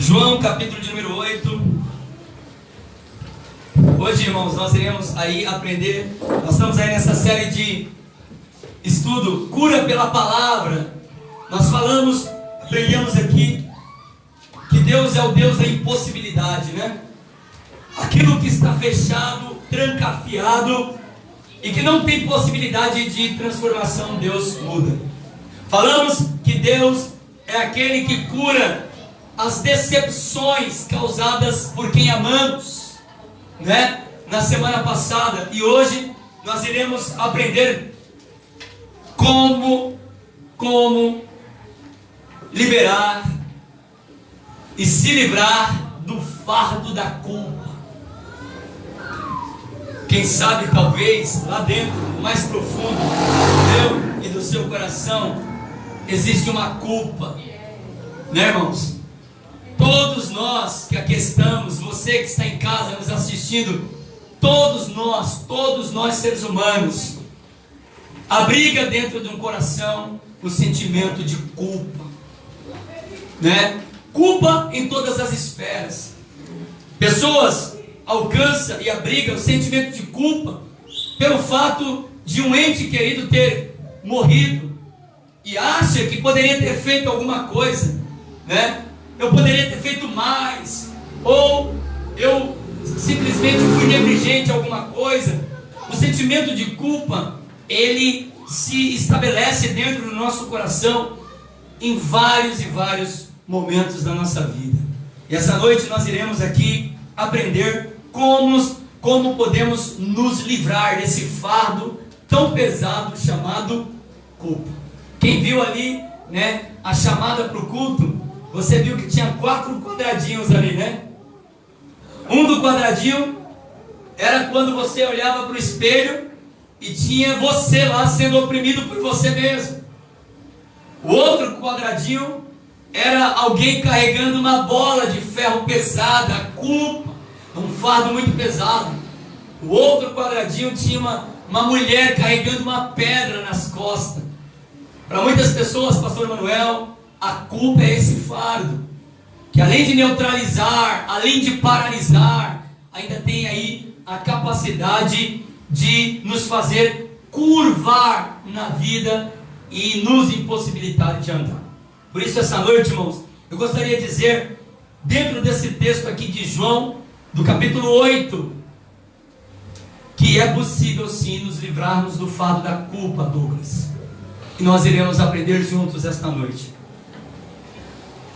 João, capítulo de número 8. Hoje, irmãos, nós iremos aí aprender. Nós estamos aí nessa série de estudo, cura pela palavra. Nós aprendemos aqui que Deus é o Deus da impossibilidade, né? Aquilo que está fechado, trancafiado e que não tem possibilidade de transformação, Deus muda. Falamos que Deus é aquele que cura as decepções causadas por quem amamos, né? Na semana passada. E hoje nós iremos aprender como liberar e se livrar do fardo da culpa. Quem sabe, talvez, lá dentro, no mais profundo do meu e do seu coração, existe uma culpa, né, irmãos? Todos nós que aqui estamos, você que está em casa nos assistindo, todos nós seres humanos, abriga dentro de um coração o sentimento de culpa, né? Culpa em todas as esferas. Pessoas alcançam e abrigam o sentimento de culpa pelo fato de um ente querido ter morrido e acha que poderia ter feito alguma coisa, né? Eu poderia ter feito mais, ou eu simplesmente fui negligente em alguma coisa. O sentimento de culpa, ele se estabelece dentro do nosso coração em vários e vários momentos da nossa vida. E essa noite nós iremos aqui aprender como podemos nos livrar desse fardo tão pesado chamado culpa. Quem viu ali, né, a chamada para o culto, você viu que tinha 4 quadradinhos ali, né? Um do quadradinho era quando você olhava para o espelho e tinha você lá sendo oprimido por você mesmo. O outro quadradinho era alguém carregando uma bola de ferro pesada, a culpa, um fardo muito pesado. O outro quadradinho tinha uma mulher carregando uma pedra nas costas. Para muitas pessoas, pastor Manuel, a culpa é esse fardo, que além de neutralizar, além de paralisar, ainda tem aí a capacidade de nos fazer curvar na vida e nos impossibilitar de andar. Por isso essa noite, irmãos, eu gostaria de dizer, dentro desse texto aqui de João, do capítulo 8, que é possível sim nos livrarmos do fardo da culpa, Douglas. E nós iremos aprender juntos esta noite.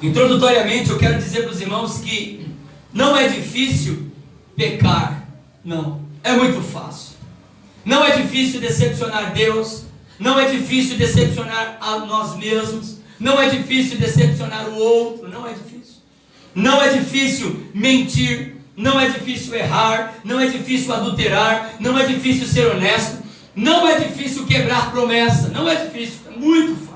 Introdutoriamente, eu quero dizer para os irmãos que não é difícil pecar, não, é muito fácil. Não é difícil decepcionar Deus, não é difícil decepcionar a nós mesmos, não é difícil decepcionar o outro, não é difícil. Não é difícil mentir, não é difícil errar, não é difícil adulterar, não é difícil ser honesto, não é difícil quebrar promessa, não é difícil, é muito fácil.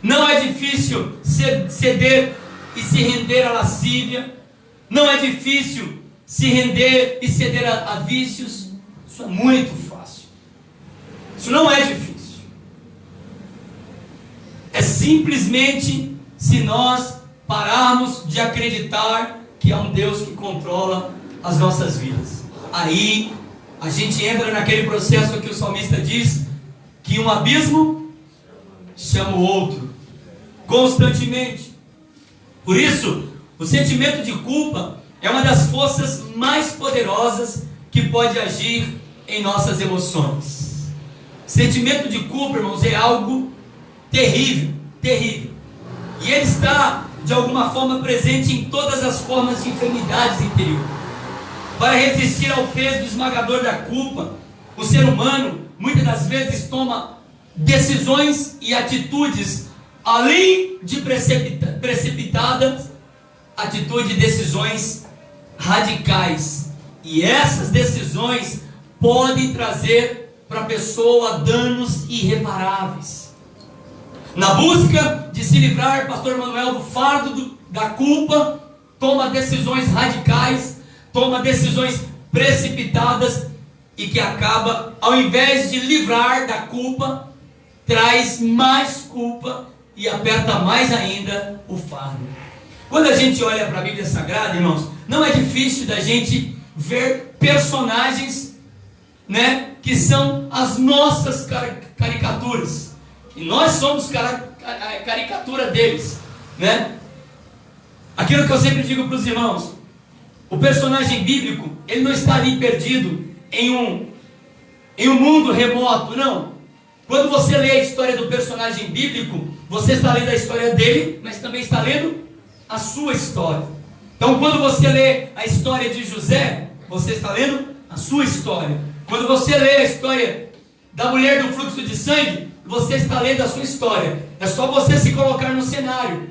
Não é difícil ceder e se render à lascívia. Não é difícil se render e ceder a vícios. Isso é muito fácil. Isso não é difícil. É simplesmente se nós pararmos de acreditar que há um Deus que controla as nossas vidas. Aí a gente entra naquele processo que o salmista diz, que um abismo chama o outro constantemente. Por isso, o sentimento de culpa é uma das forças mais poderosas que pode agir em nossas emoções. Sentimento de culpa, irmãos, é algo terrível, terrível. E ele está, de alguma forma, presente em todas as formas de enfermidades interiores. Para resistir ao peso esmagador da culpa, o ser humano, muitas das vezes, toma decisões e atitudes além de precipitadas, atitude de decisões radicais. E essas decisões podem trazer para a pessoa danos irreparáveis. Na busca de se livrar, pastor Manuel, do fardo da culpa, toma decisões radicais, toma decisões precipitadas e que acaba, ao invés de livrar da culpa, traz mais culpa e aperta mais ainda o fardo. Quando a gente olha para a Bíblia Sagrada, irmãos, não é difícil da gente ver personagens, né, que são as nossas caricaturas. E nós somos a caricatura deles, né? Aquilo que eu sempre digo para os irmãos: o personagem bíblico, ele não está ali perdido em um mundo remoto, não. Quando você lê a história do personagem bíblico, você está lendo a história dele, mas também está lendo a sua história. Então, quando você lê a história de José, você está lendo a sua história. Quando você lê a história da mulher do fluxo de sangue, você está lendo a sua história. É só você se colocar no cenário.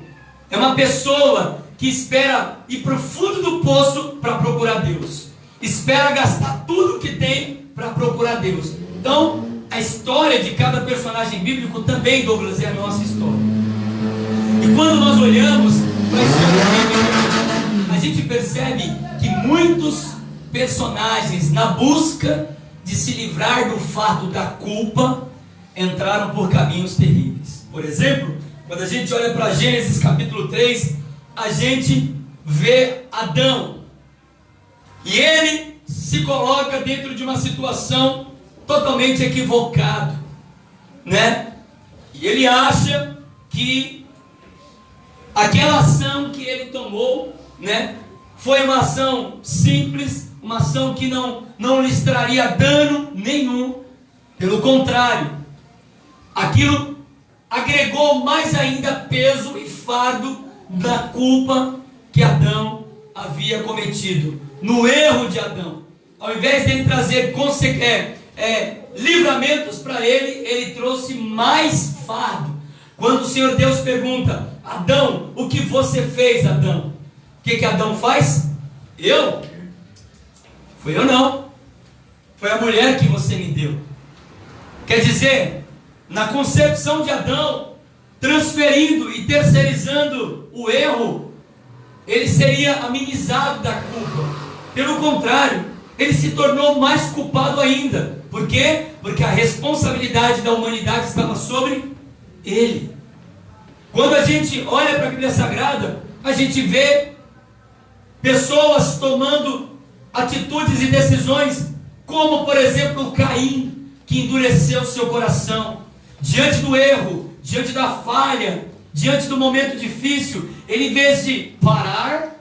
É uma pessoa que espera ir para o fundo do poço para procurar Deus. Espera gastar tudo que tem para procurar Deus. Então, a história de cada personagem bíblico também, Douglas, é a nossa história. E quando nós olhamos para a história bíblica, a gente percebe que muitos personagens, na busca de se livrar do fardo da culpa, entraram por caminhos terríveis. Por exemplo, quando a gente olha para Gênesis capítulo 3, a gente vê Adão. E ele se coloca dentro de uma situação totalmente equivocada, né? E ele acha que aquela ação que ele tomou, né, foi uma ação simples, uma ação que não lhes traria dano nenhum. Pelo contrário, aquilo agregou mais ainda peso e fardo da culpa que Adão havia cometido. No erro de Adão, ao invés de ele trazer livramentos para ele, ele trouxe mais fardo. Quando o Senhor Deus pergunta: Adão, o que você fez, Adão? O que Adão faz? Foi eu não. Foi a mulher que você me deu. Quer dizer, na concepção de Adão, transferindo e terceirizando o erro, ele seria amenizado da culpa. Pelo contrário, ele se tornou mais culpado ainda. Por quê? Porque a responsabilidade da humanidade estava sobre ele. Quando a gente olha para a Bíblia Sagrada, a gente vê pessoas tomando atitudes e decisões, como por exemplo Caim, que endureceu seu coração diante do erro, diante da falha, diante do momento difícil. Ele, em vez de parar,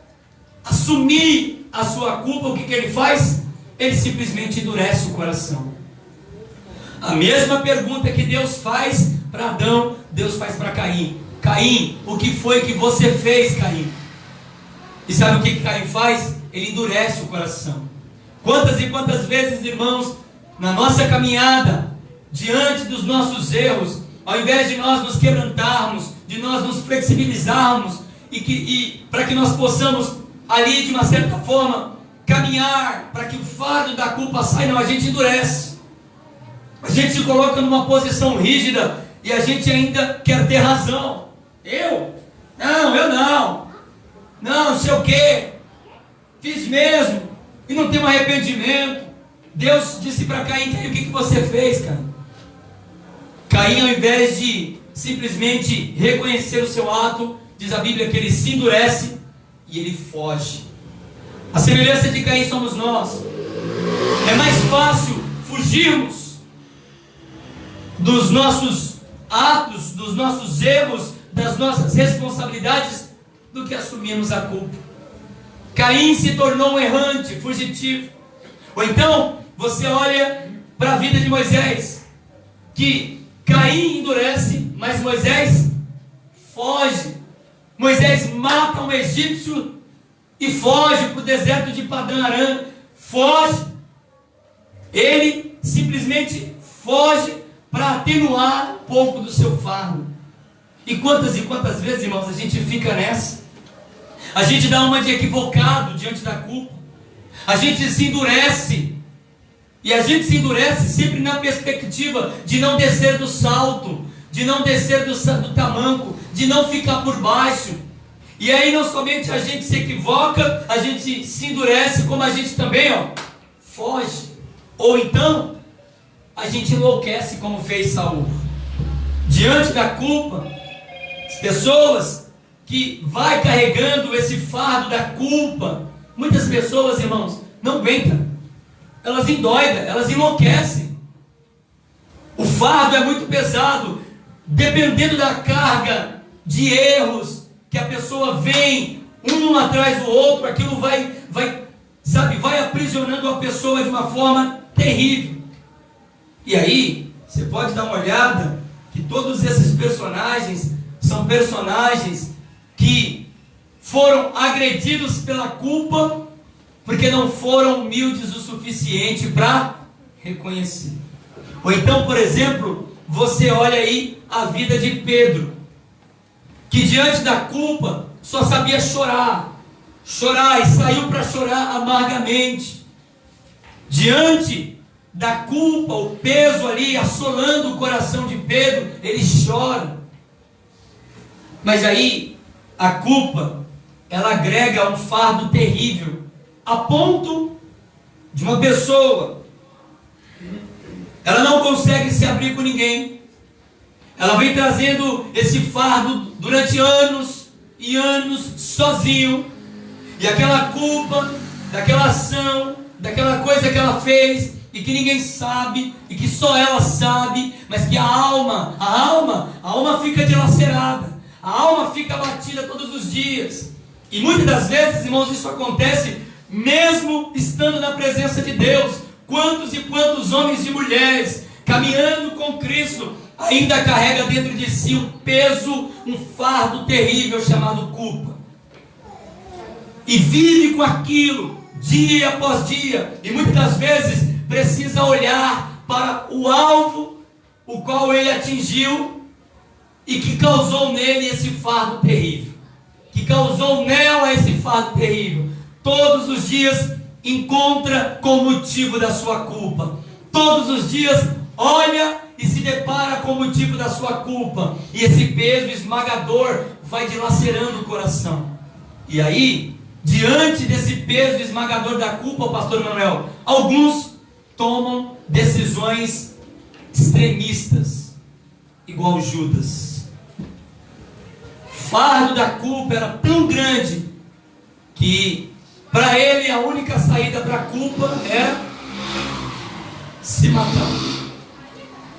assumir a sua culpa, o que ele faz? Ele simplesmente endurece o coração. A mesma pergunta que Deus faz para Adão, Deus faz para Caim. Caim, o que foi que você fez, Caim? E sabe o que Caim faz? Ele endurece o coração. Quantas e quantas vezes, irmãos, na nossa caminhada, diante dos nossos erros, ao invés de nós nos quebrantarmos, de nós nos flexibilizarmos, e para que nós possamos ali, de uma certa forma, caminhar, para que o fardo da culpa saia, não, a gente endurece. A gente se coloca numa posição rígida, e a gente ainda quer ter razão. Eu não sei o que, fiz mesmo, e não tenho arrependimento. Deus disse para Caim: o que você fez, cara? Caim, ao invés de simplesmente reconhecer o seu ato, diz a Bíblia que ele se endurece e ele foge. A semelhança de Caim somos nós. É mais fácil fugirmos dos nossos atos, dos nossos erros, das nossas responsabilidades, do que assumirmos a culpa. Caim se tornou um errante, fugitivo. Ou então, você olha para a vida de Moisés, que Caim endurece, mas Moisés foge. Moisés mata um egípcio e foge para o deserto de Padã Arã. Foge. Ele simplesmente foge para atenuar um pouco do seu fardo. E quantas vezes, irmãos, a gente fica nessa? A gente dá uma de equivocado diante da culpa. A gente se endurece. E a gente se endurece sempre na perspectiva de não descer do salto, de não descer do tamanco, de não ficar por baixo. E aí não somente a gente se equivoca, a gente se endurece, como a gente também foge. Ou então, a gente enlouquece, como fez Saul. Diante da culpa, as pessoas que vai carregando esse fardo da culpa, muitas pessoas, irmãos, não aguentam. Elas endoidam, elas enlouquecem. O fardo é muito pesado, dependendo da carga de erros que a pessoa vem um atrás do outro, aquilo vai aprisionando a pessoa de uma forma terrível. E aí, você pode dar uma olhada que todos esses personagens são personagens que foram agredidos pela culpa, porque não foram humildes o suficiente para reconhecer. Ou então, por exemplo, você olha aí a vida de Pedro, que diante da culpa só sabia chorar e saiu para chorar amargamente. Diante da culpa, o peso ali assolando o coração de Pedro, ele chora. Mas aí, a culpa, ela agrega um fardo terrível, a ponto de uma pessoa, ela não consegue se abrir com ninguém. Ela vem trazendo esse fardo durante anos e anos sozinho. E aquela culpa, daquela ação, daquela coisa que ela fez e que ninguém sabe, e que só ela sabe, mas que a alma fica dilacerada, a alma fica abatida todos os dias. E muitas das vezes, irmãos, isso acontece mesmo estando na presença de Deus. Quantos e quantos homens e mulheres caminhando com Cristo ainda carrega dentro de si um peso, um fardo terrível chamado culpa, e vive com aquilo dia após dia, e muitas das vezes precisa olhar para o alvo o qual ele atingiu e que causou nele esse fardo terrível, que causou nela esse fardo terrível. Todos os dias encontra com o motivo da sua culpa, todos os dias olha e se depara com o motivo da sua culpa, e esse peso esmagador vai dilacerando o coração. E aí, diante desse peso esmagador da culpa, pastor Manuel, alguns tomam decisões extremistas, igual Judas. O fardo da culpa era tão grande que para ele a única saída para a culpa era se matar.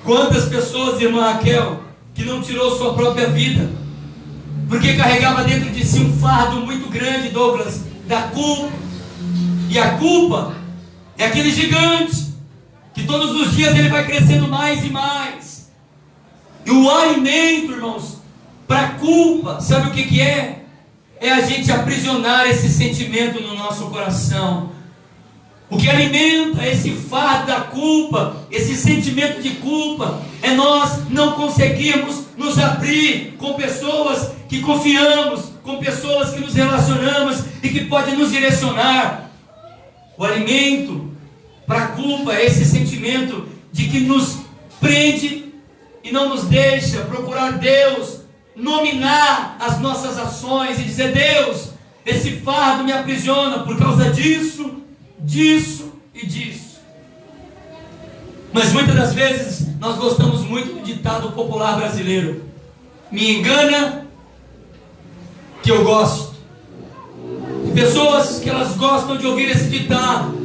Quantas pessoas, irmã Raquel, que não tirou sua própria vida, porque carregava dentro de si um fardo muito grande, Douglas, da culpa. E a culpa é aquele gigante, que todos os dias ele vai crescendo mais e mais. E o alimento, irmãos, para a culpa, sabe o que é? É a gente aprisionar esse sentimento no nosso coração. O que alimenta esse fardo da culpa, esse sentimento de culpa, é nós não conseguirmos nos abrir com pessoas que confiamos, com pessoas que nos relacionamos e que podem nos direcionar. O alimento para a culpa é esse sentimento de que nos prende e não nos deixa procurar Deus, nominar as nossas ações e dizer: Deus, esse fardo me aprisiona por causa disso, disso e disso. Mas muitas das vezes nós gostamos muito do ditado popular brasileiro: me engana que eu gosto. Tem pessoas que elas gostam de ouvir esse ditado: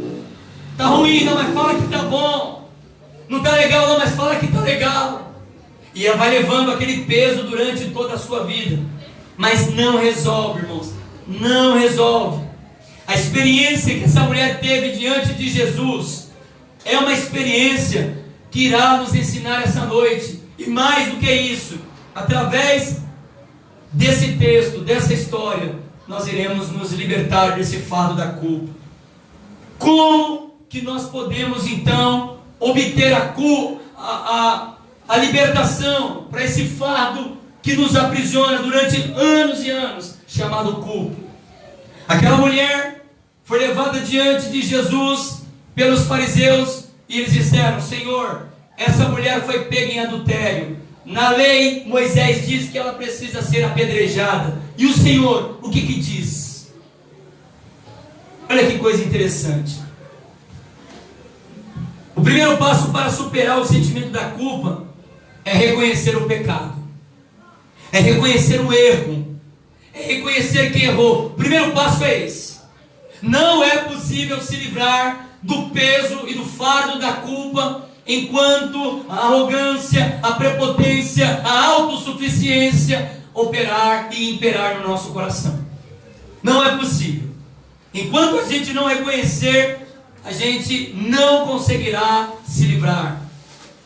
tá ruim, não, mas fala que tá bom. Não tá legal, não, mas fala que tá legal. E ela vai levando aquele peso durante toda a sua vida, mas não resolve, irmãos, não resolve. A experiência que essa mulher teve diante de Jesus é uma experiência que irá nos ensinar essa noite. E mais do que isso, através desse texto, dessa história, nós iremos nos libertar desse fardo da culpa. Como que nós podemos então obter a libertação para esse fardo que nos aprisiona durante anos e anos, chamado culpa? Aquela mulher foi levada diante de Jesus pelos fariseus e eles disseram: Senhor, essa mulher foi pega em adultério. Na lei, Moisés diz que ela precisa ser apedrejada. E o Senhor, o que diz? Olha que coisa interessante. O primeiro passo para superar o sentimento da culpa é reconhecer o pecado, é reconhecer o erro, é reconhecer que errou. O primeiro passo é esse. Não é possível se livrar do peso e do fardo da culpa enquanto a arrogância, a prepotência, a autossuficiência operar e imperar no nosso coração. Não é possível. Enquanto a gente não reconhecer, a gente não conseguirá se livrar.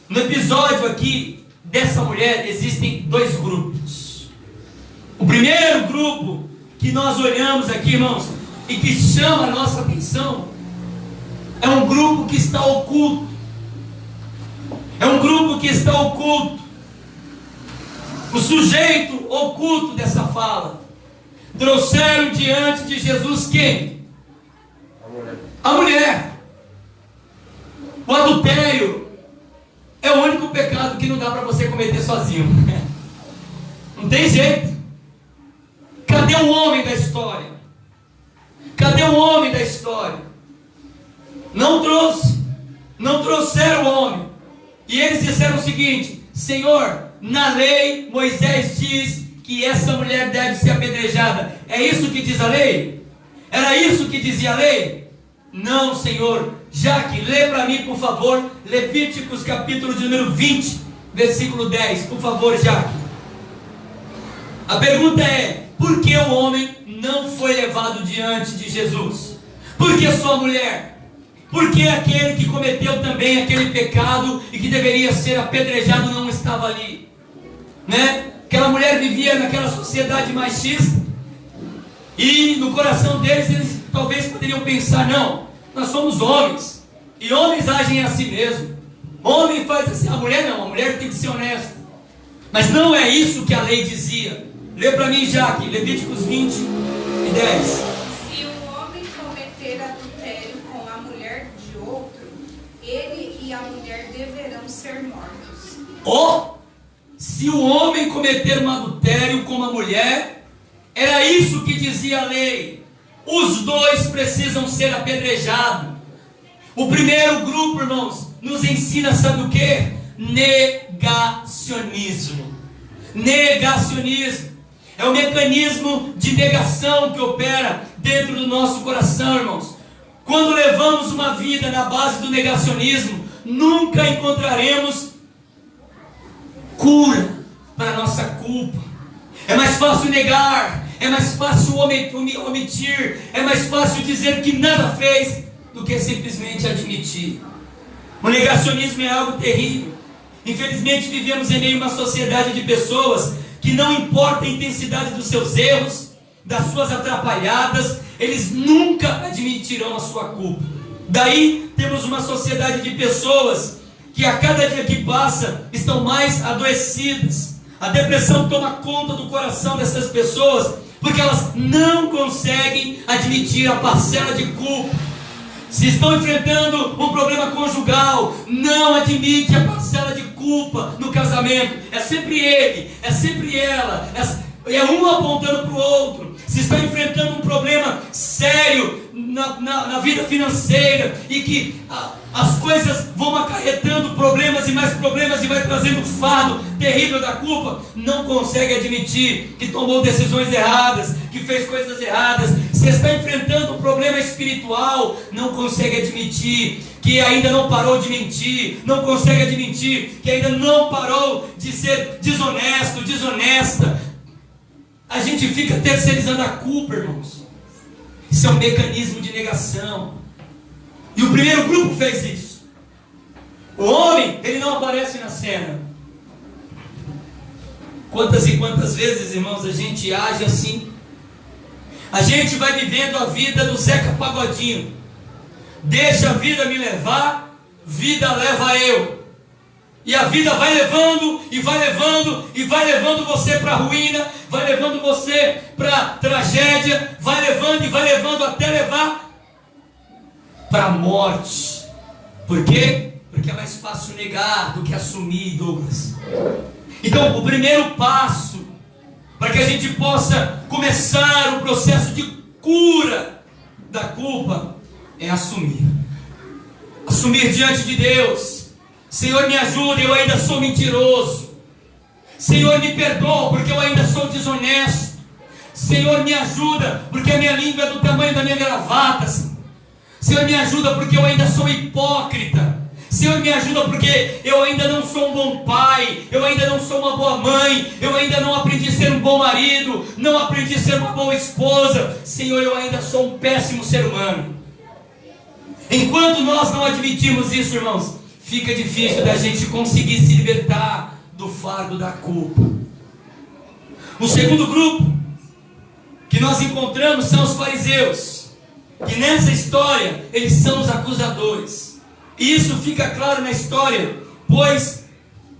No episódio aqui dessa mulher existem dois grupos. O primeiro grupo que nós olhamos aqui, irmãos, e que chama a nossa atenção, é um grupo que está oculto. É um grupo que está oculto. O sujeito oculto dessa fala. Trouxeram diante de Jesus quem? A mulher. O adultério é o único pecado que não dá para você cometer sozinho. Não tem jeito. Cadê o homem da história? Cadê o homem da história? Não trouxe. Não trouxeram o homem. E eles disseram o seguinte: Senhor, na lei Moisés diz que essa mulher deve ser apedrejada. É isso que diz a lei? Era isso que dizia a lei? Não, Senhor. Jaque, lê para mim, por favor, Levíticos capítulo de número 20, versículo 10. Por favor, Jaque. A pergunta é: por que o homem não foi levado diante de Jesus? Por que só a mulher? Por que aquele que cometeu também aquele pecado e que deveria ser apedrejado não estava ali? Né? Aquela mulher vivia naquela sociedade machista, e no coração deles, eles talvez poderiam pensar: não, nós somos homens, e homens agem assim mesmo. Homem faz assim. A mulher não, a mulher tem que ser honesta. Mas não é isso que a lei dizia. Lê para mim, Jaque, Levíticos 20 e 10. Se um homem cometer adultério com a mulher de outro, ele e a mulher deverão ser mortos. Se o homem cometer um adultério com uma mulher, era isso que dizia a lei. Os dois precisam ser apedrejados. O primeiro grupo, irmãos, nos ensina, sabe o que? Negacionismo. Negacionismo é o mecanismo de negação que opera dentro do nosso coração, irmãos. Quando levamos uma vida na base do negacionismo, nunca encontraremos cura para a nossa culpa. É mais fácil negar, é mais fácil omitir, é mais fácil dizer que nada fez do que simplesmente admitir. O negacionismo é algo terrível. Infelizmente vivemos em meio a uma sociedade de pessoas que não importa a intensidade dos seus erros, das suas atrapalhadas, eles nunca admitirão a sua culpa. Daí temos uma sociedade de pessoas que a cada dia que passa estão mais adoecidas. A depressão toma conta do coração dessas pessoas, porque elas não conseguem admitir a parcela de culpa. Se estão enfrentando um problema conjugal, não admite a parcela de culpa no casamento. É sempre ele, é sempre ela, é um apontando para o outro. Se está enfrentando um problema sério na vida financeira, e que as coisas vão acarretando problemas e mais problemas, e vai trazendo um fardo terrível da culpa, não consegue admitir que tomou decisões erradas, que fez coisas erradas. Se está enfrentando um problema espiritual, não consegue admitir que ainda não parou de mentir, não consegue admitir que ainda não parou de ser desonesto, desonesta. A gente fica terceirizando a culpa, irmãos. Isso é um mecanismo de negação. E o primeiro grupo fez isso. O homem, ele não aparece na cena. Quantas e quantas vezes, irmãos, a gente age assim? A gente vai vivendo a vida do Zeca Pagodinho. Deixa a vida me levar, vida leva eu. E a vida vai levando, e vai levando, e vai levando você para a ruína, vai levando você para a tragédia, vai levando e vai levando até levar para a morte. Por quê? Porque é mais fácil negar do que assumir, Douglas. Então, o primeiro passo para que a gente possa começar o processo de cura da culpa é assumir. Assumir diante de Deus. Senhor, me ajuda, eu ainda sou mentiroso. Senhor, me perdoa, porque eu ainda sou desonesto. Senhor, me ajuda, porque a minha língua é do tamanho da minha gravata. Senhor, me ajuda, porque eu ainda sou hipócrita. Senhor, me ajuda, porque eu ainda não sou um bom pai, eu ainda não sou uma boa mãe, eu ainda não aprendi a ser um bom marido, não aprendi a ser uma boa esposa. Senhor, eu ainda sou um péssimo ser humano. Enquanto nós não admitirmos isso, irmãos, fica difícil da gente conseguir se libertar do fardo da culpa. O segundo grupo que nós encontramos são os fariseus, que nessa história eles são os acusadores. E isso fica claro na história, pois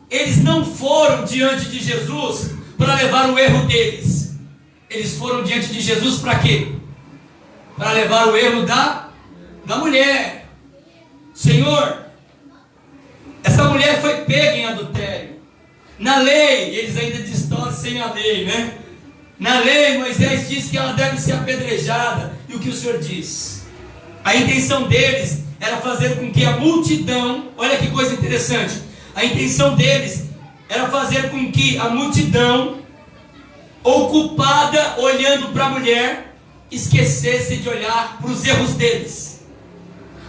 eles não foram diante de Jesus para levar o erro deles. Eles foram diante de Jesus para quê? Para levar o erro da mulher. Senhor, essa mulher foi pega em adultério. Na lei, eles ainda distorcem a lei, né? Na lei, Moisés diz que ela deve ser apedrejada. E o que o Senhor diz? A intenção deles era fazer com que a multidão, olha que coisa interessante, a intenção deles era fazer com que a multidão, ocupada olhando para a mulher, esquecesse de olhar para os erros deles,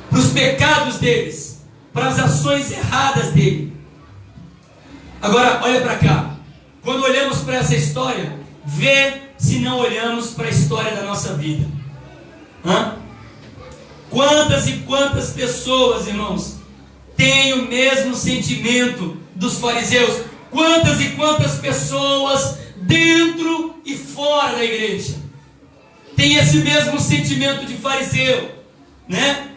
para os pecados deles, para as ações erradas dele. Agora, olha para cá. Quando olhamos para essa história, vê se não olhamos para a história da nossa vida. Quantas e quantas pessoas, irmãos, têm o mesmo sentimento dos fariseus? Quantas e quantas pessoas dentro e fora da igreja têm esse mesmo sentimento de fariseu, né?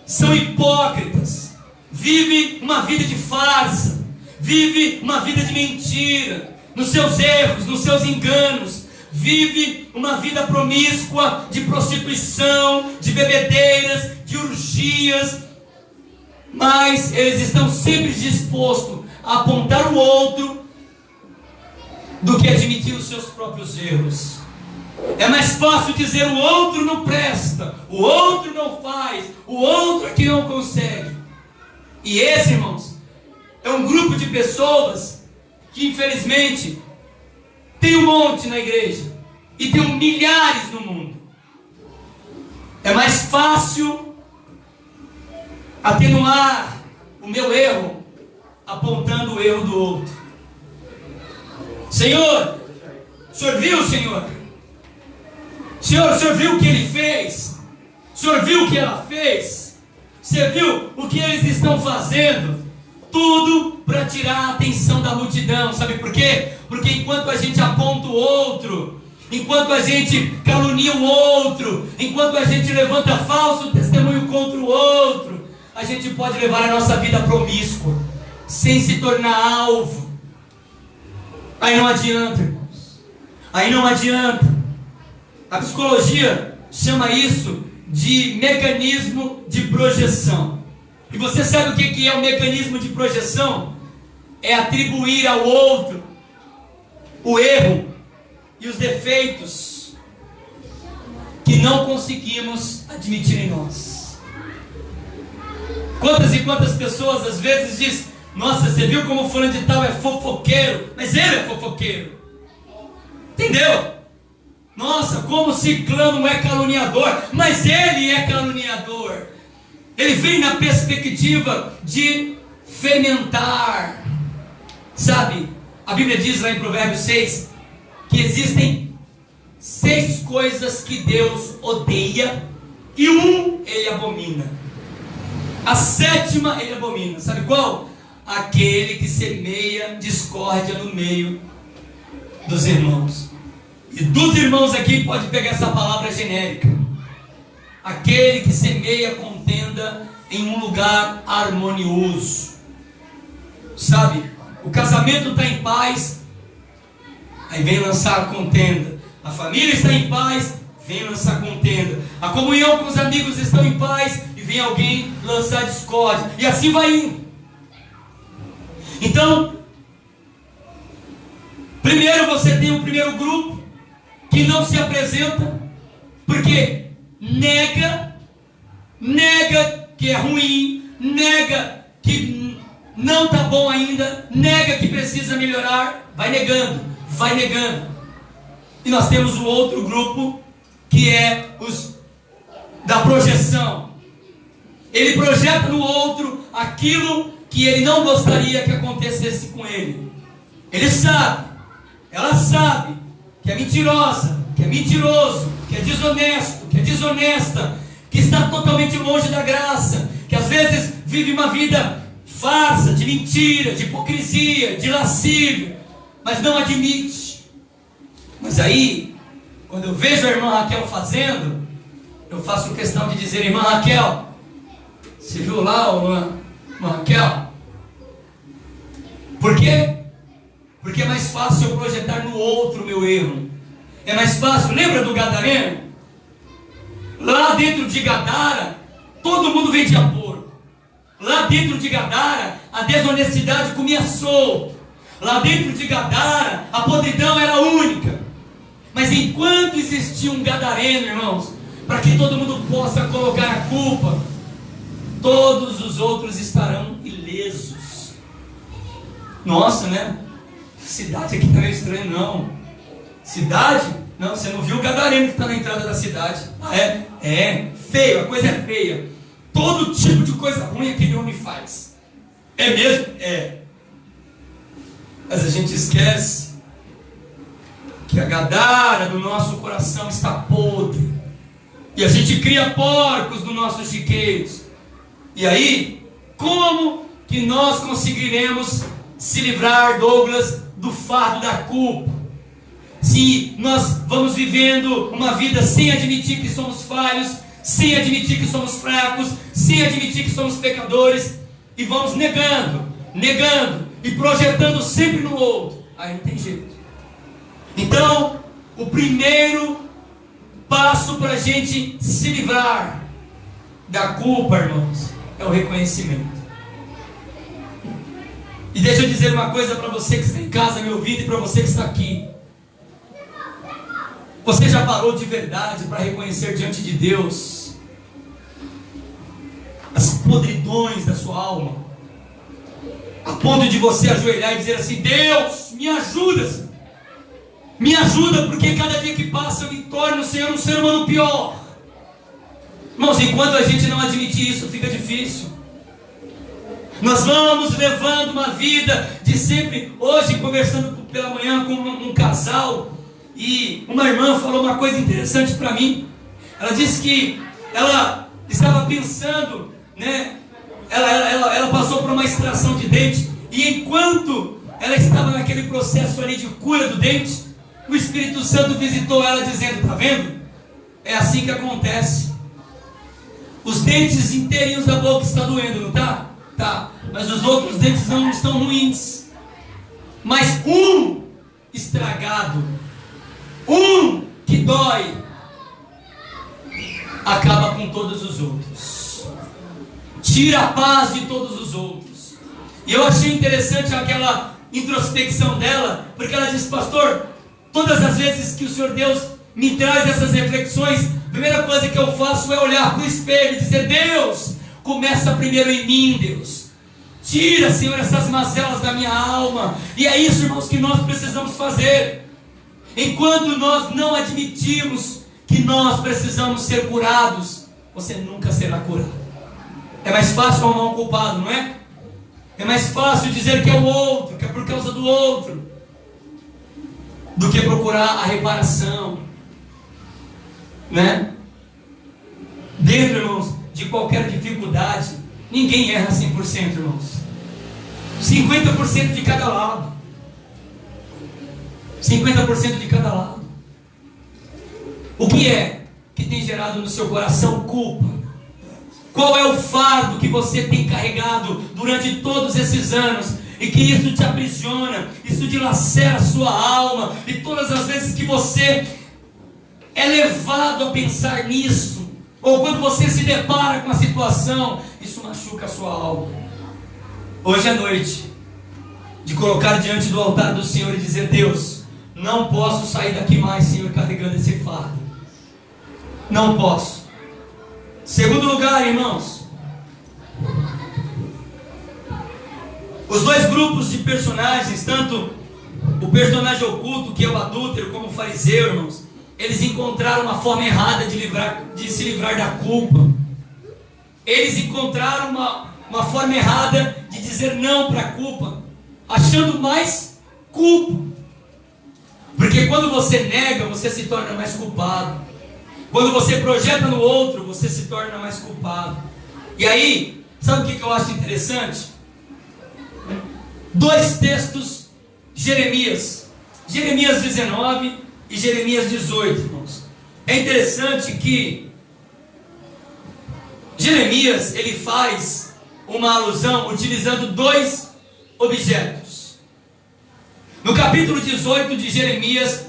São hipócritas, vivem uma vida de farsa, vive uma vida de mentira, nos seus erros, nos seus enganos, vive uma vida promíscua de prostituição, de bebedeiras, de orgias, mas eles estão sempre dispostos a apontar o outro do que admitir os seus próprios erros. É mais fácil dizer o outro não presta, o outro não faz, o outro é que não consegue. E esse, irmãos, é um grupo de pessoas que infelizmente tem um monte na igreja e tem milhares no mundo. É mais fácil atenuar o meu erro apontando o erro do outro. Senhor, o Senhor viu, Senhor? O Senhor viu o que ele fez? O Senhor viu o que ela fez? Você viu o que eles estão fazendo? Tudo para tirar a atenção da multidão. Sabe por quê? Porque enquanto a gente aponta o outro, enquanto a gente calunia o outro, enquanto a gente levanta falso testemunho contra o outro, a gente pode levar a nossa vida promíscua, sem se tornar alvo. Aí não adianta, irmãos. Aí não adianta. A psicologia chama isso de mecanismo de projeção. E você sabe o que é o mecanismo de projeção? É atribuir ao outro o erro e os defeitos que não conseguimos admitir em nós. Quantas e quantas pessoas às vezes dizem: nossa, você viu como o fulano de tal é fofoqueiro? Mas ele é fofoqueiro. Entendeu? Nossa, como ciclano é caluniador, mas ele é caluniador. Ele vem na perspectiva de fermentar. Sabe, a Bíblia diz lá em Provérbios 6 que existem 6 coisas que Deus odeia e ele abomina. A 7ª ele abomina. Sabe qual? Aquele que semeia discórdia no meio dos irmãos. E dos irmãos aqui pode pegar essa palavra genérica. Aquele que semeia contenda em um lugar harmonioso. Sabe, o casamento está em paz, aí vem lançar a contenda. A família está em paz, vem lançar contenda. A comunhão com os amigos estão em paz, e vem alguém lançar discórdia. E assim vai indo. Então, primeiro você tem o primeiro grupo que não se apresenta, porque nega que é ruim, nega que não está bom ainda, nega que precisa melhorar, vai negando. E nós temos o outro grupo, que é os da projeção. Ele projeta no outro aquilo que ele não gostaria que acontecesse com ele. Ele sabe, ela sabe que é mentirosa, que é mentiroso, que é desonesto, que é desonesta, que está totalmente longe da graça, que às vezes vive uma vida farsa, de mentira, de hipocrisia, de lascívia, mas não admite. Mas aí, quando eu vejo a irmã Raquel fazendo, eu faço questão de dizer: irmã Raquel, você viu lá, irmã Raquel? Por quê? Porque é mais fácil eu projetar no outro o meu erro. É mais fácil. Lembra do gadareno? Lá dentro de Gadara, todo mundo vendia porco. Lá dentro de Gadara, a desonestidade comia solto. Lá dentro de Gadara, a podridão era única. Mas enquanto existia um gadareno, irmãos, para que todo mundo possa colocar a culpa, todos os outros estarão ilesos. Nossa, né? Cidade aqui não é estranho, não. Cidade? Não, você não viu o gadareno que está na entrada da cidade. Ah, é? É, feio, a coisa é feia. Todo tipo de coisa ruim aquele homem faz. É mesmo? É. Mas a gente esquece que a Gadara do nosso coração está podre. E a gente cria porcos nos nossos chiqueiros. E aí, como que nós conseguiremos se livrar, Douglas, do fardo da culpa? Se nós vamos vivendo uma vida sem admitir que somos falhos, sem admitir que somos fracos, sem admitir que somos pecadores, e vamos negando e projetando sempre no outro, aí não tem jeito. Então, o primeiro passo para a gente se livrar da culpa, irmãos, é o reconhecimento. E deixa eu dizer uma coisa para você que está em casa me ouvindo e para você que está aqui. Você já parou de verdade para reconhecer diante de Deus as podridões da sua alma, a ponto de você ajoelhar e dizer assim: Deus, me ajuda, Senhor. Me ajuda, porque cada dia que passa eu me torno, Senhor, um ser humano pior. Irmãos, enquanto a gente não admitir isso, fica difícil. Nós vamos levando uma vida de sempre. Hoje, conversando pela manhã com um casal, e uma irmã falou uma coisa interessante para mim. Ela disse que ela estava pensando, né? Ela passou por uma extração de dente, e enquanto ela estava naquele processo ali de cura do dente, o Espírito Santo visitou ela dizendo: tá vendo? É assim que acontece. Os dentes inteirinhos da boca estão doendo, não tá? Tá. Mas os outros dentes não estão ruins. Mas um estragado, um que dói, acaba com todos os outros. Tira a paz de todos os outros. E eu achei interessante aquela introspecção dela, porque ela disse: pastor, todas as vezes que o Senhor Deus me traz essas reflexões, a primeira coisa que eu faço é olhar para o espelho e dizer: Deus, começa primeiro em mim, Deus. Tira, Senhor, essas mazelas da minha alma. E é isso, irmãos, que nós precisamos fazer. Enquanto nós não admitimos que nós precisamos ser curados, você nunca será curado. É mais fácil arrumar um culpado, não é? É mais fácil dizer que é o outro, que é por causa do outro, do que procurar a reparação, né? Dentro, irmãos, de qualquer dificuldade, ninguém erra 100%, irmãos. 50% de cada lado. 50% de cada lado. O que é que tem gerado no seu coração culpa? Qual é o fardo que você tem carregado durante todos esses anos e que isso te aprisiona, isso dilacera a sua alma, e todas as vezes que você é levado a pensar nisso, ou quando você se depara com a situação, isso machuca a sua alma. Hoje é noite de colocar diante do altar do Senhor e dizer: Deus, não posso sair daqui mais, Senhor, carregando esse fardo. Não posso. Segundo lugar, irmãos, os dois grupos de personagens, tanto o personagem oculto, que é o adúltero, como o fariseu, irmãos, eles encontraram uma forma errada de se livrar da culpa. Eles encontraram uma forma errada de dizer não para a culpa, achando mais culpa. Porque quando você nega, você se torna mais culpado. Quando você projeta no outro, você se torna mais culpado. E aí, sabe o que eu acho interessante? 2 textos, Jeremias 19 e Jeremias 18, irmãos. É interessante que Jeremias, ele faz uma alusão utilizando 2 objetos. No capítulo 18 de Jeremias,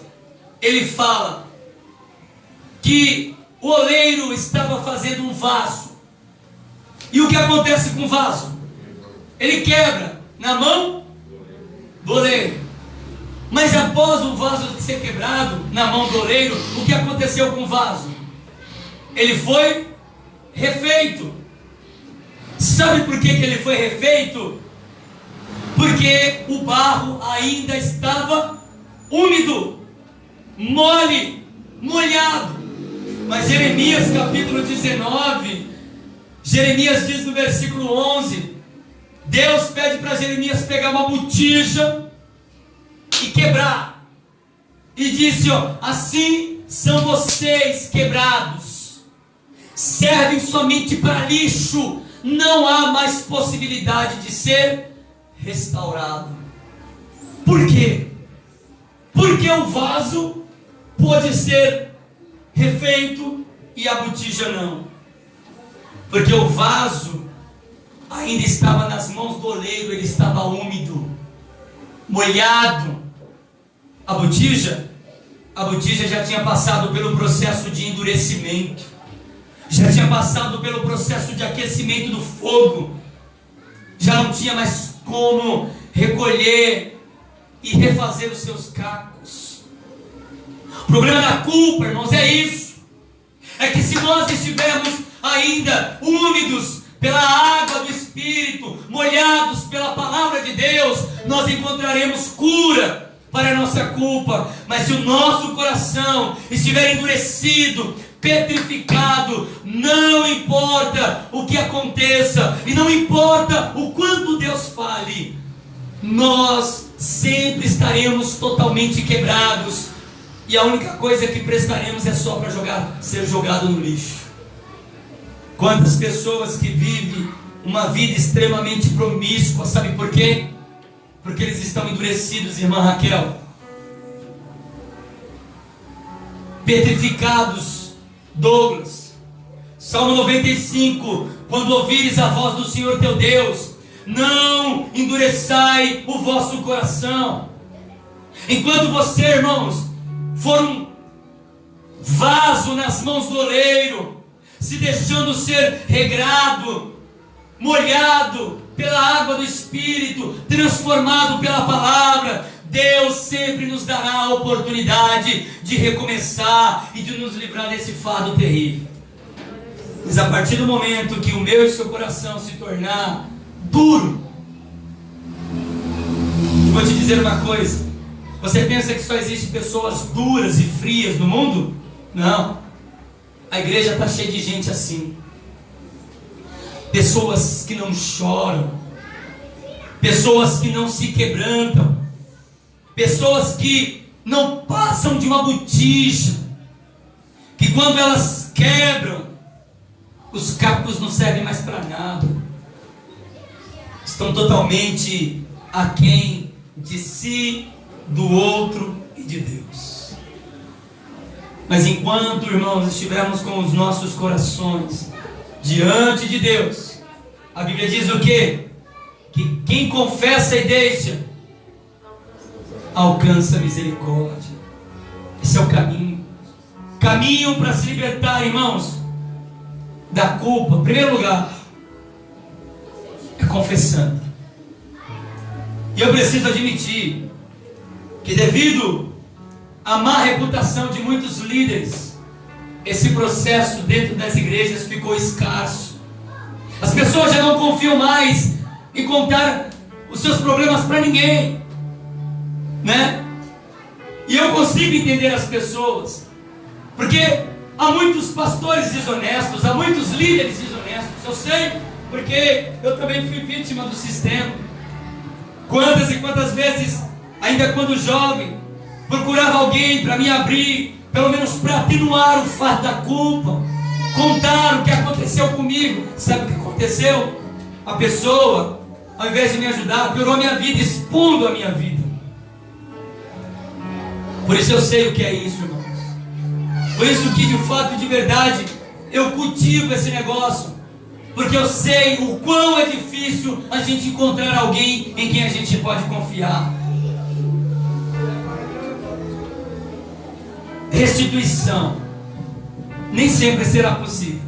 ele fala que o oleiro estava fazendo um vaso. E o que acontece com o vaso? Ele quebra na mão do oleiro. Mas após o vaso ser quebrado na mão do oleiro, o que aconteceu com o vaso? Ele foi refeito. Sabe por que ele foi refeito? Porque o barro ainda estava úmido, mole, molhado. Mas Jeremias capítulo 19, Jeremias diz no versículo 11, Deus pede para Jeremias pegar uma botija e quebrar. E disse, assim são vocês quebrados, servem somente para lixo, não há mais possibilidade de ser restaurado. Por quê? Porque o vaso pode ser refeito e a botija não. Porque o vaso ainda estava nas mãos do oleiro, ele estava úmido, molhado. A botija já tinha passado pelo processo de endurecimento, já tinha passado pelo processo de aquecimento do fogo, já não tinha mais como recolher e refazer os seus cacos. O problema da culpa, irmãos, é isso. É que se nós estivermos ainda úmidos pela água do Espírito, molhados pela palavra de Deus, nós encontraremos cura para a nossa culpa. Mas se o nosso coração estiver endurecido, petrificado, não importa o que aconteça, e não importa o quanto Deus fale, nós sempre estaremos totalmente quebrados, e a única coisa que prestaremos é só para ser jogado no lixo. Quantas pessoas que vivem uma vida extremamente promíscua, sabe por quê? Porque eles estão endurecidos, irmã Raquel, petrificados. Douglas, Salmo 95, quando ouvires a voz do Senhor teu Deus, não endureçai o vosso coração. Enquanto você, irmãos, for um vaso nas mãos do oleiro, se deixando ser regrado, molhado pela água do Espírito, transformado pela palavra, Deus sempre nos dará a oportunidade de recomeçar e de nos livrar desse fardo terrível. Mas a partir do momento que o meu e o seu coração se tornar duro, eu vou te dizer uma coisa: você pensa que só existem pessoas duras e frias no mundo? Não. A igreja está cheia de gente assim. Pessoas que não choram, pessoas que não se quebrantam, pessoas que não passam de uma botija, que quando elas quebram, os cacos não servem mais para nada, estão totalmente aquém de si, do outro e de Deus. Mas enquanto, irmãos, estivermos com os nossos corações diante de Deus, a Bíblia diz o quê? Que quem confessa e deixa alcança a misericórdia. Esse é o caminho. Caminho para se libertar, irmãos, da culpa. Em primeiro lugar, é confessando. E eu preciso admitir que, devido à má reputação de muitos líderes, esse processo dentro das igrejas ficou escasso. As pessoas já não confiam mais em contar os seus problemas para ninguém. né? E eu consigo entender as pessoas, porque há muitos pastores desonestos, há muitos líderes desonestos. Eu sei, porque eu também fui vítima do sistema. Quantas e quantas vezes, ainda quando jovem, procurava alguém para me abrir, pelo menos para atenuar o fato da culpa, contar o que aconteceu comigo. Sabe o que aconteceu? A pessoa, ao invés de me ajudar, piorou a minha vida, expondo a minha vida. Por isso eu sei o que é isso, irmãos. Por isso que de fato, de verdade, eu cultivo esse negócio, porque eu sei o quão é difícil a gente encontrar alguém em quem a gente pode confiar. Restituição nem sempre será possível,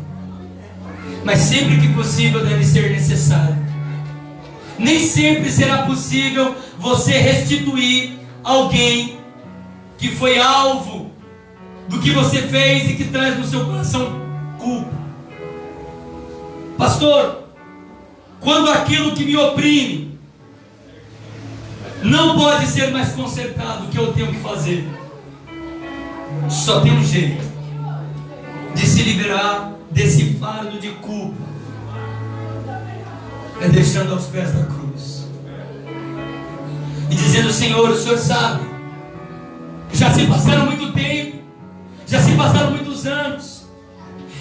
mas sempre que possível deve ser necessário. Nem sempre será possível você restituir alguém que foi alvo do que você fez e que traz no seu coração culpa. Pastor, quando aquilo que me oprime não pode ser mais consertado, o que eu tenho que fazer? Só tem um jeito de se liberar desse fardo de culpa: é deixando aos pés da cruz e dizendo: Senhor, o Senhor sabe, já se passaram muito tempo, já se passaram muitos anos,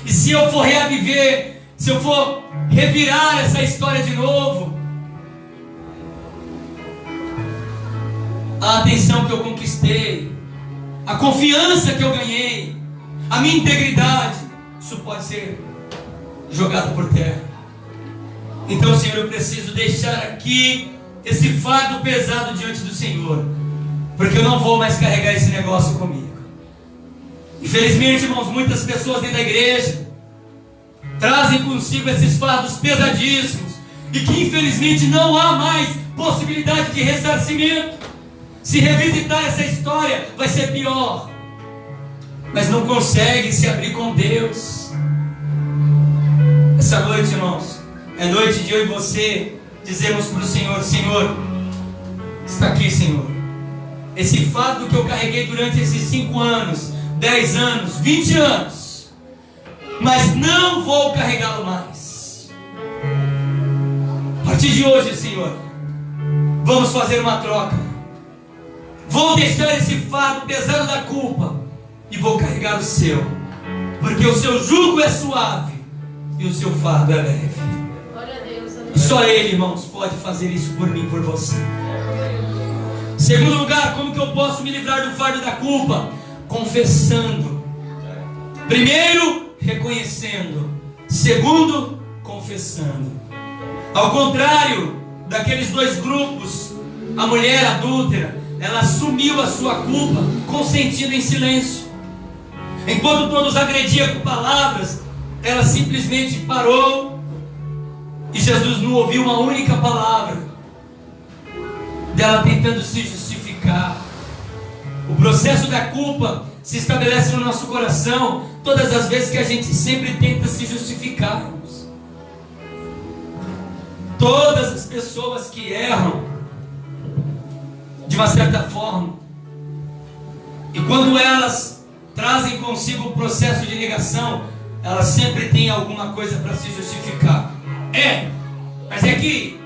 e se eu for reviver, se eu for revirar essa história de novo, a atenção que eu conquistei, a confiança que eu ganhei, a minha integridade, isso pode ser jogado por terra. Então, Senhor, eu preciso deixar aqui esse fardo pesado diante do Senhor, porque eu não vou mais carregar esse negócio comigo. Infelizmente, irmãos, muitas pessoas dentro da igreja trazem consigo esses fardos pesadíssimos, e que infelizmente não há mais possibilidade de ressarcimento. Se revisitar essa história vai ser pior, mas não consegue se abrir com Deus. Essa noite, irmãos, é noite de eu e você dizermos para o Senhor: Senhor, está aqui, Senhor, esse fardo que eu carreguei durante esses 5 anos, 10 anos, 20 anos, mas não vou carregá-lo mais. A partir de hoje, Senhor, vamos fazer uma troca. Vou deixar esse fardo pesado da culpa e vou carregar o seu, porque o seu jugo é suave e o seu fardo é leve. Glória a Deus, E só Ele, irmãos, pode fazer isso por mim e por você. Segundo lugar, como que eu posso me livrar do fardo da culpa? Confessando. Primeiro, reconhecendo. Segundo, confessando. Ao contrário daqueles dois grupos, a mulher adúltera, ela assumiu a sua culpa, consentindo em silêncio. Enquanto todos agrediam com palavras, ela simplesmente parou, e Jesus não ouviu uma única palavra dela tentando se justificar. O processo da culpa se estabelece no nosso coração todas as vezes que a gente sempre tenta se justificar. Todas as pessoas que erram, de uma certa forma, e quando elas trazem consigo o processo de negação, elas sempre têm alguma coisa para se justificar. Mas é que,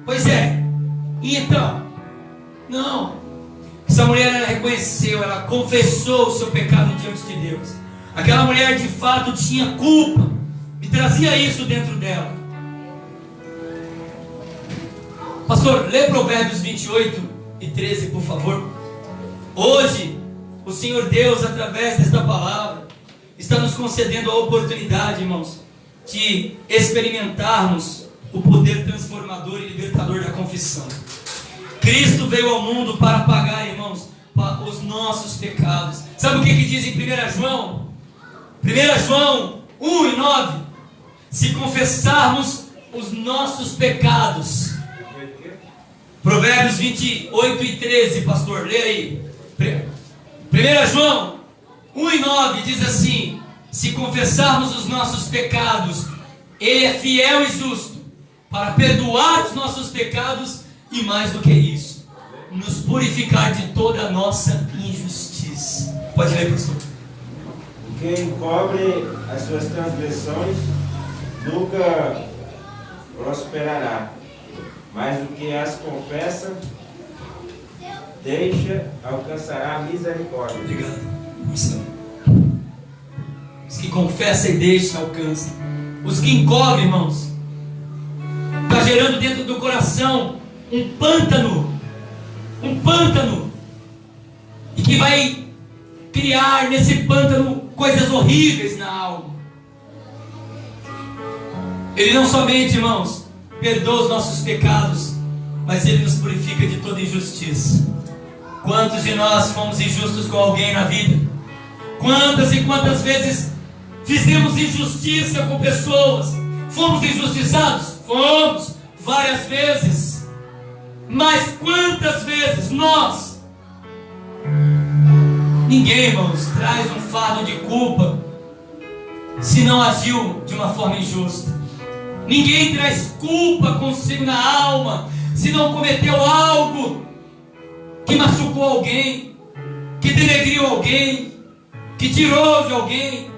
pois é, e então? Não. Essa mulher, ela reconheceu, ela confessou o seu pecado diante de Deus. Aquela mulher de fato tinha culpa e trazia isso dentro dela. Pastor, lê Provérbios 28 e 13, por favor. Hoje, o Senhor Deus, através desta palavra, está nos concedendo a oportunidade, irmãos, de experimentarmos o poder transformador e libertador da confissão. Cristo veio ao mundo para pagar, irmãos, os nossos pecados. Sabe o que diz em 1 João? 1 João 1:9. Se confessarmos os nossos pecados. Provérbios 28 e 13, pastor, lê aí. 1 João 1:9 diz assim: se confessarmos os nossos pecados, Ele é fiel e justo para perdoar os nossos pecados, e mais do que isso, nos purificar de toda a nossa injustiça. Pode ler, pastor. Quem encobre as suas transgressões nunca prosperará, mas o que as confessa alcançará a misericórdia. Obrigado. Os que confessam e deixam alcançam. Os que encobrem, irmãos, está gerando dentro do coração um pântano, e que vai criar nesse pântano coisas horríveis na alma. Ele não somente, irmãos, perdoa os nossos pecados, mas Ele nos purifica de toda injustiça. Quantos de nós fomos injustos com alguém na vida? Quantas e quantas vezes fizemos injustiça com pessoas? Fomos injustiçados? Fomos, várias vezes. Mas quantas vezes nós? Ninguém, irmãos, traz um fardo de culpa se não agiu de uma forma injusta. Ninguém traz culpa consigo na alma se não cometeu algo que machucou alguém, que denegriu alguém, que tirou de alguém.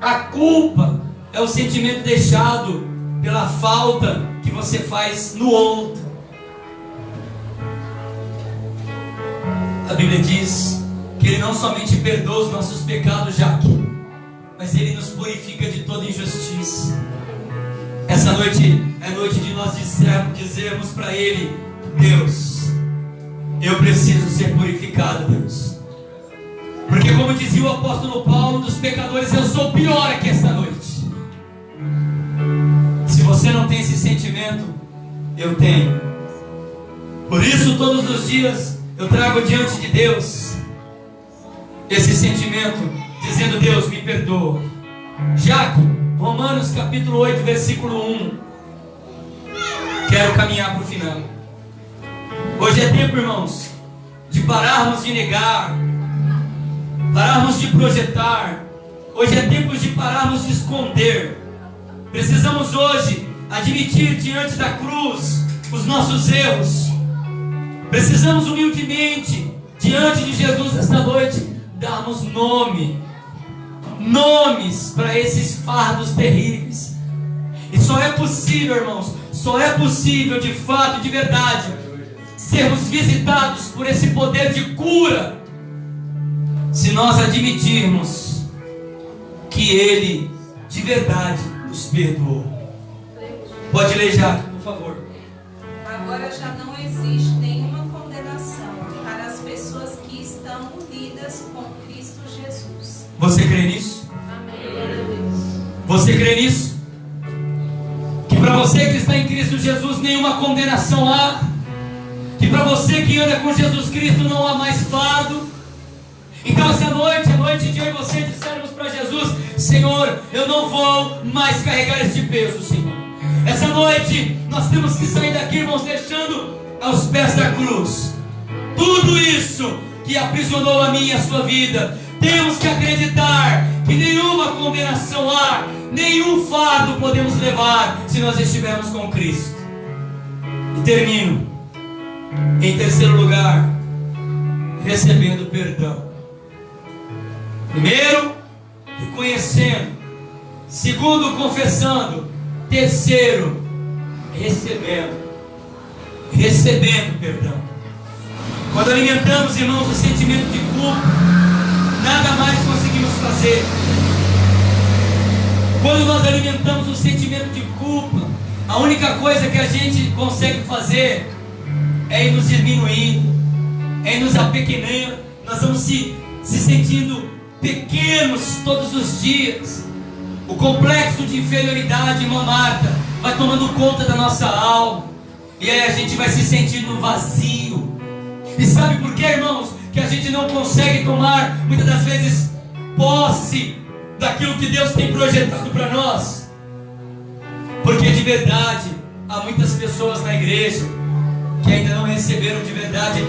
A culpa é o sentimento deixado pela falta que você faz no outro. A Bíblia diz que Ele não somente perdoa os nossos pecados, Jaque, mas Ele nos purifica de toda injustiça. Essa noite é noite de nós dizermos para Ele: Deus, eu preciso ser purificado, Deus. Porque como dizia o apóstolo Paulo, dos pecadores eu sou pior aqui esta noite. Se você não tem esse sentimento, eu tenho. Por isso todos os dias eu trago diante de Deus esse sentimento, dizendo: Deus, me perdoa. Jaque, Romanos capítulo 8, versículo 1. Quero caminhar para o final. Hoje é tempo, irmãos, de pararmos de negar, pararmos de projetar. Hoje é tempo de pararmos de esconder. Precisamos hoje admitir diante da cruz os nossos erros. Precisamos humildemente diante de Jesus esta noite darmos nomes para esses fardos terríveis. E só é possível, irmãos, só é possível de fato, de verdade, sermos visitados por esse poder de cura se nós admitirmos que Ele de verdade nos perdoou. Pode ler, Jaque, por favor. Agora já não existe nenhuma condenação para as pessoas que estão unidas com Cristo Jesus. Você crê nisso? Amém. Você crê nisso? Que para você que está em Cristo Jesus nenhuma condenação há? Que para você que anda com Jesus Cristo não há mais fardo? Então essa noite, a noite de eu e você dissermos para Jesus: Senhor, eu não vou mais carregar este peso, Senhor. Essa noite nós temos que sair daqui, irmãos, deixando aos pés da cruz tudo isso que aprisionou a minha e a sua vida. Temos que acreditar que nenhuma condenação há, nenhum fardo podemos levar se nós estivermos com Cristo. E termino, em terceiro lugar, recebendo perdão. Primeiro, reconhecendo. Segundo, confessando. Terceiro, recebendo perdão. Quando alimentamos, irmãos, o sentimento de culpa, nada mais conseguimos fazer. Quando nós alimentamos o sentimento de culpa, a única coisa que a gente consegue fazer é ir nos diminuindo, é ir nos apequenando. Nós vamos se sentindo pequenos todos os dias. O complexo de inferioridade, irmã Marta, vai tomando conta da nossa alma. E aí a gente vai se sentindo vazio. E sabe por quê, irmãos? Que a gente não consegue tomar, muitas das vezes, posse daquilo que Deus tem projetado para nós. Porque de verdade, há muitas pessoas na igreja que ainda não receberam de verdade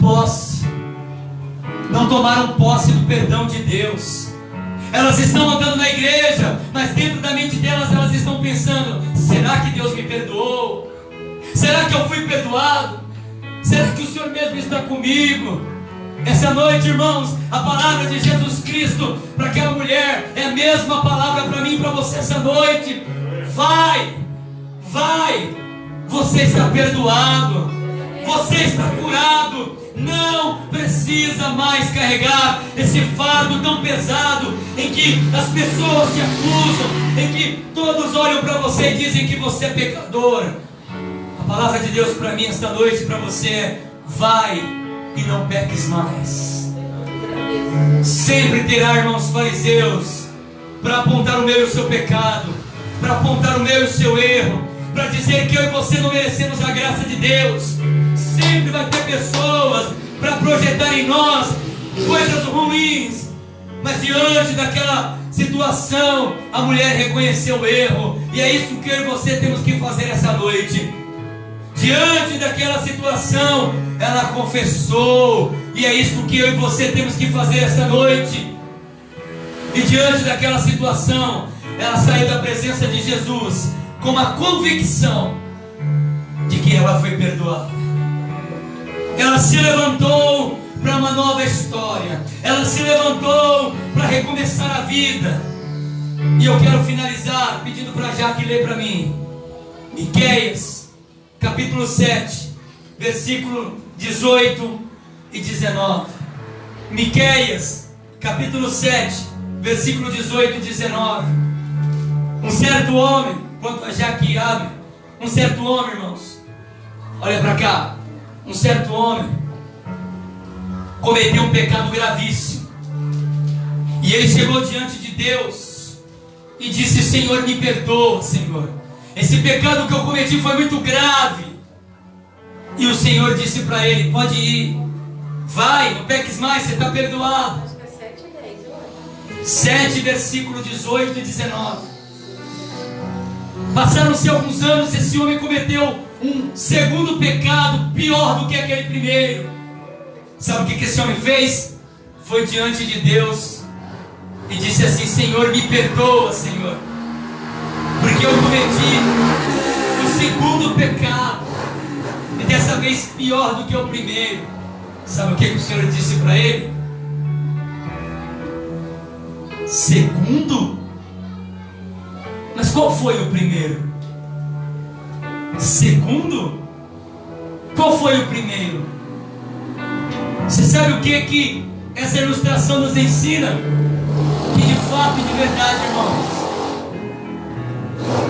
posse. Não tomaram posse do perdão de Deus. Elas estão andando na igreja, mas dentro da mente delas elas estão pensando: será que Deus me perdoou? Será que eu fui perdoado? Será que o Senhor mesmo está comigo? Essa noite, irmãos, a palavra de Jesus Cristo para aquela mulher é a mesma palavra para mim e para você essa noite. Vai, você está perdoado, você está curado. Não precisa mais carregar esse fardo tão pesado em que as pessoas te acusam, em que todos olham para você e dizem que você é pecador. A palavra de Deus para mim esta noite, para você é: vai e não peques mais. Sempre terá, irmãos, fariseus para apontar o meu e o seu pecado, para apontar o meu e o seu erro, para dizer que eu e você não merecemos a graça de Deus. Sempre vai ter pessoas para projetar em nós coisas ruins. Mas diante daquela situação, a mulher reconheceu o erro. E é isso que eu e você temos que fazer essa noite. Diante daquela situação, ela confessou. E é isso que eu e você temos que fazer essa noite. E diante daquela situação, ela saiu da presença de Jesus com a convicção de que ela foi perdoada. Ela se levantou para uma nova história. Ela se levantou para recomeçar a vida. E eu quero finalizar pedindo para Jaque ler para mim Miqueias, capítulo 7, versículo 18 e 19. Miqueias, capítulo 7, versículo 18 e 19. Um certo homem, quanto a Jaque abre, um certo homem, irmãos, olha para cá. Um certo homem cometeu um pecado gravíssimo. E ele chegou diante de Deus e disse: Senhor, me perdoa, Senhor. Esse pecado que eu cometi foi muito grave. E o Senhor disse para ele: pode ir, vai, não peques mais, você está perdoado. 7, versículo 18 e 19. Passaram-se alguns anos, esse homem cometeu um segundo pecado pior do que aquele primeiro. Sabe o que esse homem fez? Foi diante de Deus e disse assim: Senhor, me perdoa, Senhor, porque eu cometi o segundo pecado, e dessa vez pior do que o primeiro. Sabe o que o Senhor disse para ele? Segundo? Mas qual foi o primeiro? Segundo? Qual foi o primeiro? Você sabe o que essa ilustração nos ensina? Que de fato e de verdade, irmãos,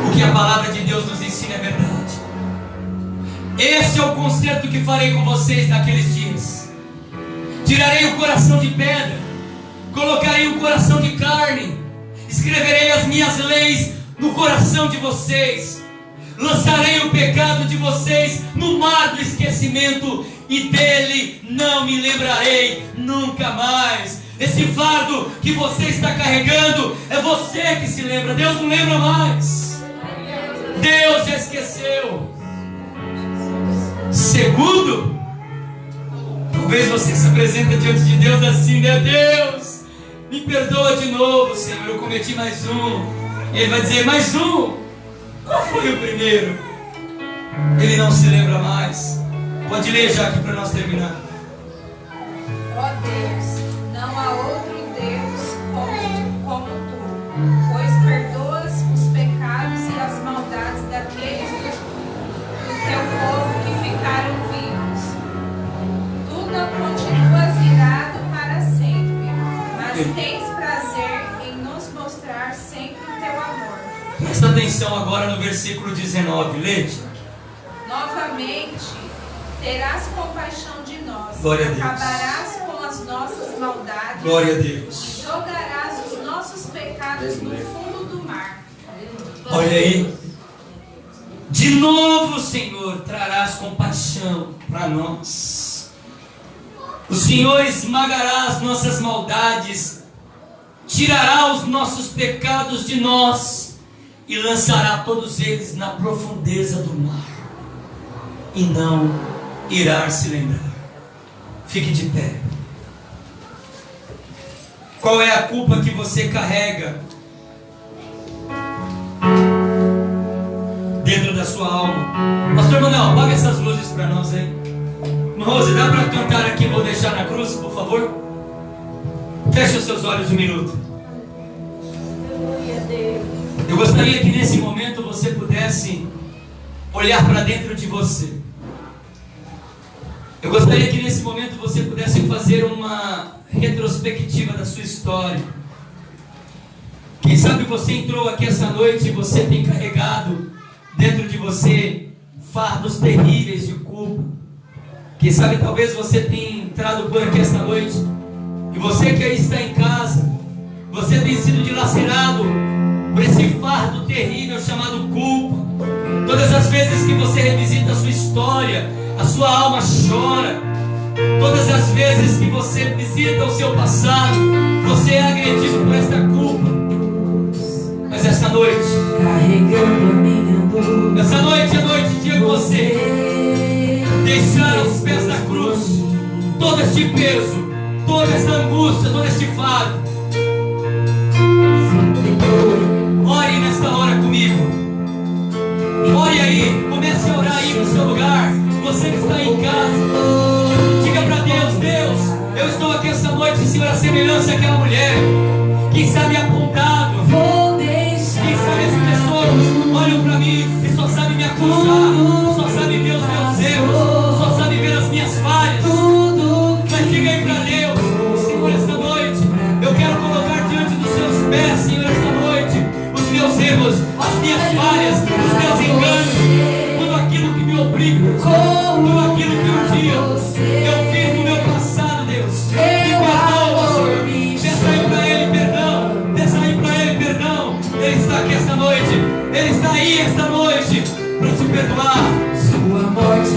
o que a palavra de Deus nos ensina é verdade. Esse é o concerto que farei com vocês naqueles dias. Tirarei o coração de pedra, colocarei um coração de carne, escreverei as minhas leis no coração de vocês, lançarei o pecado de vocês no mar do esquecimento, e dele não me lembrarei nunca mais. Esse fardo que você está carregando, é você que se lembra. Deus não lembra mais. Deus já esqueceu. Segundo, talvez você se apresente diante de Deus assim: meu Deus, me perdoa de novo, Senhor, eu cometi mais um. E Ele vai dizer: mais um? Qual foi o primeiro? Ele não se lembra mais. Pode ler já aqui para nós terminar. Ó Deus, não há outro Deus como tu, pois perdoas os pecados e as maldades daqueles do teu povo que ficaram vivos. Tu não continuas irado para sempre, mas tens prazer em nos mostrar sempre o teu amor. Presta atenção agora no versículo 19, lede. Novamente terás compaixão de nós, Glória a Deus. acabarás com as nossas maldades, Glória a Deus. e jogarás os nossos pecados no fundo do mar. Olha aí. De novo, Senhor, trarás compaixão para nós. O Senhor esmagará as nossas maldades, tirará os nossos pecados de nós e lançará todos eles na profundeza do mar, e não irá se lembrar. Fique de pé. Qual é a culpa que você carrega dentro da sua alma? Pastor Manuel, apaga essas luzes para nós aí. Rose, dá para cantar aqui, vou deixar na cruz, por favor? Feche os seus olhos um minuto. Eu gostaria que nesse momento você pudesse olhar para dentro de você. Eu gostaria que nesse momento você pudesse fazer uma retrospectiva da sua história. Quem sabe você entrou aqui essa noite e você tem carregado dentro de você fardos terríveis de culpa. Quem sabe talvez você tenha entrado por aqui esta noite e você que aí está em casa, você tem sido dilacerado por esse fardo terrível chamado culpa. Todas as vezes que você revisita a sua história, a sua alma chora. Todas as vezes que você visita o seu passado, você é agredido por esta culpa. Mas esta noite, essa noite é noite de você deixar aos pés da cruz todo este peso, toda esta angústia, todo este fardo. Ore nesta hora comigo. Ore aí, comece a orar aí no seu lugar. Você que está aí em casa, diga para Deus: Deus, eu estou aqui esta noite, Senhor, a semelhança daquela mulher que está me apontado. Quem sabe as pessoas olham para mim e só sabem me acusar, só sabem ver os meus erros, só sabem ver as minhas falhas. Mas diga aí para Deus: Senhor, esta noite eu quero colocar diante dos seus pés, Senhor, esta noite, os meus erros, as minhas falhas, os meus enganos, tudo aquilo que me obriga, tudo aquilo que um dia eu fiz no meu passado, Deus. Me perdoa, Senhor. Peça aí para Ele perdão, peça aí para Ele perdão. Ele está aqui esta noite, Ele está aí esta noite para te perdoar. Sua morte